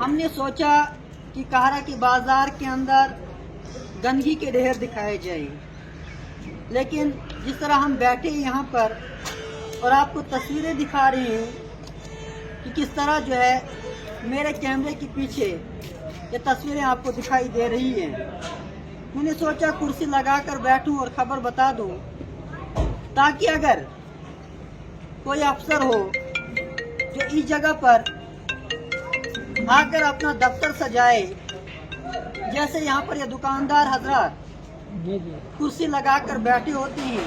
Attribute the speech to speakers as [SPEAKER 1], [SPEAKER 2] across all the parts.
[SPEAKER 1] ہم نے سوچا کہ کہرا کے بازار کے اندر گندگی کے ڈھیر دکھائے جائیں، لیکن جس طرح ہم بیٹھے یہاں پر اور آپ کو تصویریں دکھا رہے ہیں کہ کس طرح جو ہے میرے کیمرے کے پیچھے یہ تصویریں آپ کو دکھائی دے رہی ہیں، میں نے سوچا کرسی لگا کر بیٹھوں اور خبر بتا دوں تاکہ اگر کوئی افسر ہو جو اس جگہ پر آ کر اپنا دفتر سجائے، جیسے یہاں پر یہ دکاندار حضرات کرسی لگا کر بیٹھے ہوتے ہیں،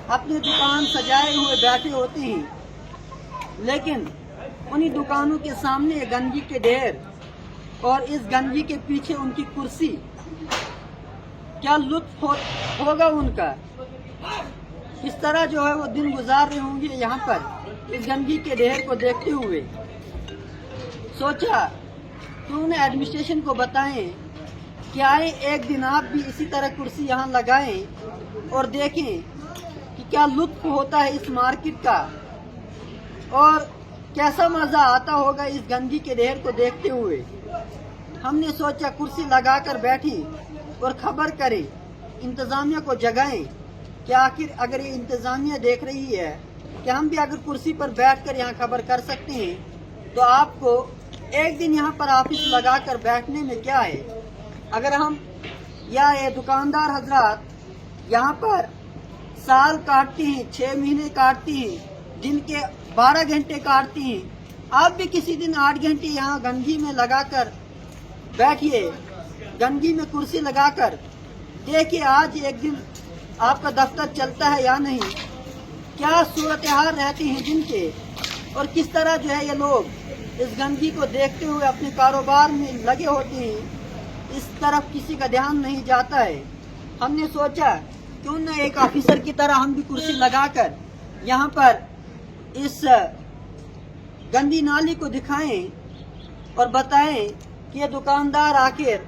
[SPEAKER 1] اپنی دکان سجائے ہوئے بیٹھے ہوتے ہیں، لیکن انہی دکانوں کے سامنے گندگی کے ڈھیر اور اس گندگی کے پیچھے ان کی کرسی، کیا لطف ہوگا ان کا، کس طرح جو ہے وہ دن گزار رہے ہوں گے یہاں پر اس گندگی کے ڈھیر کو دیکھتے ہوئے۔ سوچا کیوں نہ ایڈمنسٹریشن کو بتائیں کہ آئے ایک دن آپ بھی اسی طرح کرسی یہاں لگائیں اور دیکھیں کہ کیا لطف ہوتا ہے اس مارکیٹ کا اور کیسا مزہ آتا ہوگا اس گندگی کے ڈھیر کو دیکھتے ہوئے۔ ہم نے سوچا کرسی لگا کر بیٹھیں اور خبر کریں، انتظامیہ کو جگائیں کہ آخر اگر یہ انتظامیہ دیکھ رہی ہے کہ ہم بھی اگر کرسی پر بیٹھ کر یہاں خبر کر سکتے ہیں تو آپ کو ایک دن یہاں پر آفس لگا کر بیٹھنے میں کیا ہے۔ اگر ہم یا یہ دکاندار حضرات یہاں پر سال کاٹتی ہیں، 6 مہینے کاٹتی ہیں، دن کے 12 گھنٹے کاٹتی ہیں، آپ بھی کسی دن 8 گھنٹے یہاں گندگی میں لگا کر بیٹھیے، گندگی میں کرسی لگا کر دیکھیے آج ایک دن آپ کا دفتر چلتا ہے یا نہیں، کیا صورتحال رہتی ہیں دن کے، اور کس طرح جو ہے یہ لوگ اس گندگی کو دیکھتے ہوئے اپنے کاروبار میں لگے ہوتے ہیں، اس طرف کسی کا دھیان نہیں جاتا ہے۔ ہم نے سوچا کیوں نہ ایک آفیسر کی طرح ہم بھی کرسی لگا کر یہاں پر اس گندی نالی کو دکھائیں اور بتائیں کہ یہ دکاندار آخر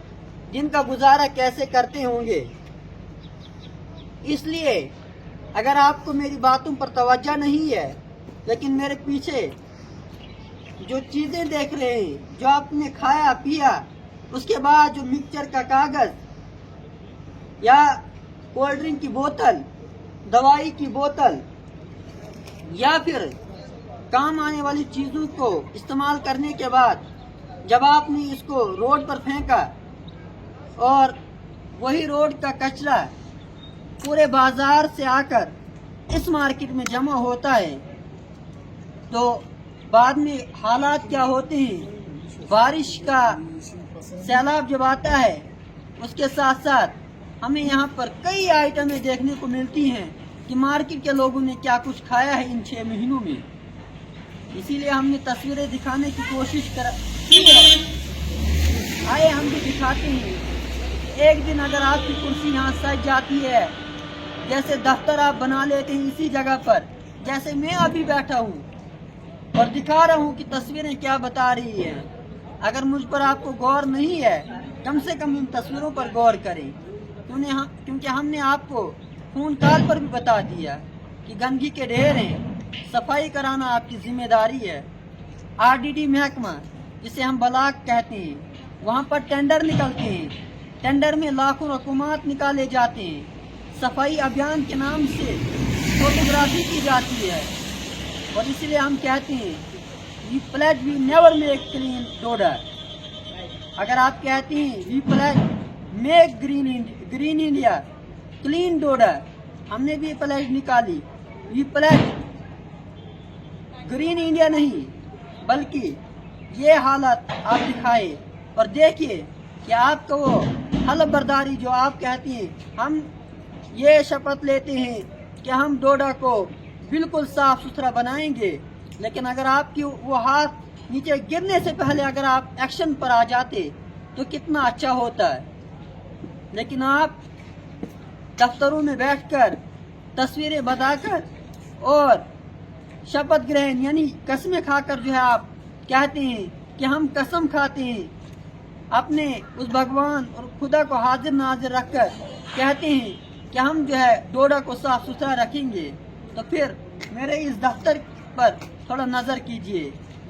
[SPEAKER 1] دن کا گزارا کیسے کرتے ہوں گے۔ اس لیے اگر آپ کو میری باتوں پر توجہ نہیں ہے، لیکن میرے پیچھے جو چیزیں دیکھ رہے ہیں، جو آپ نے کھایا پیا، اس کے بعد جو مکسچر کا کاغذ یا کولڈ ڈرنک کی بوتل، دوائی کی بوتل یا پھر کام آنے والی چیزوں کو استعمال کرنے کے بعد جب آپ نے اس کو روڈ پر پھینکا اور وہی روڈ کا کچرا پورے بازار سے آ کر اس مارکیٹ میں جمع ہوتا ہے تو بعد میں حالات کیا ہوتے ہیں۔ بارش کا سیلاب جب آتا ہے اس کے ساتھ ساتھ ہمیں یہاں پر کئی آئٹمیں دیکھنے کو ملتی ہیں کہ مارکیٹ کے لوگوں نے کیا کچھ کھایا ہے ان 6 مہینوں میں۔ اسی لیے ہم نے تصویریں دکھانے کی کوشش کی ہے۔ آئے ہم بھی دکھاتے ہیں ایک دن اگر آپ کی کرسی یہاں سج جاتی ہے، جیسے دفتر آپ بنا لیتے ہیں اسی جگہ پر، جیسے میں ابھی بیٹھا ہوں اور دکھا رہا ہوں کہ تصویریں کیا بتا رہی ہیں۔ اگر مجھ پر آپ کو غور نہیں ہے، کم سے کم ان تصویروں پر غور کریں، کیونکہ ہم نے آپ کو فون کال پر بھی بتا دیا کہ گندگی کے ڈھیر ہیں، صفائی کرانا آپ کی ذمہ داری ہے۔ RDD محکمہ جسے ہم بلاک کہتے ہیں، وہاں پر ٹینڈر نکلتے ہیں، ٹینڈر میں لاکھوں رقومات نکالے جاتے ہیں، صفائی ابھیان کے نام سے فوٹوگرافی کی جاتی ہے، اور اس لیے ہم کہتے ہیں we pledge we never make clean Doda۔ اگر آپ کہتے ہیں we pledge make green India clean Doda، ہم نے بھی پلیج نکالی، we pledge گرین انڈیا نہیں بلکہ یہ حالت آپ دکھائے اور دیکھیے کہ آپ کا وہ حلف برداری جو آپ کہتے ہیں، ہم یہ شپت لیتے ہیں کہ ہم ڈوڈا کو بالکل صاف ستھرا بنائیں گے، لیکن اگر آپ کی وہ ہاتھ نیچے گرنے سے پہلے اگر آپ ایکشن پر آ جاتے تو کتنا اچھا ہوتا ہے۔ لیکن آپ دفتروں میں بیٹھ کر تصویریں بتا کر اور شپت گرہن یعنی قسمیں کھا کر جو ہے آپ کہتے ہیں کہ ہم قسم کھاتے ہیں، اپنے اس بھگوان اور خدا کو حاضر ناظر رکھ کر کہتے ہیں کہ ہم جو ہے ڈوڈا کو صاف ستھرا رکھیں گے، تو پھر میرے اس دفتر پر تھوڑا نظر کیجئے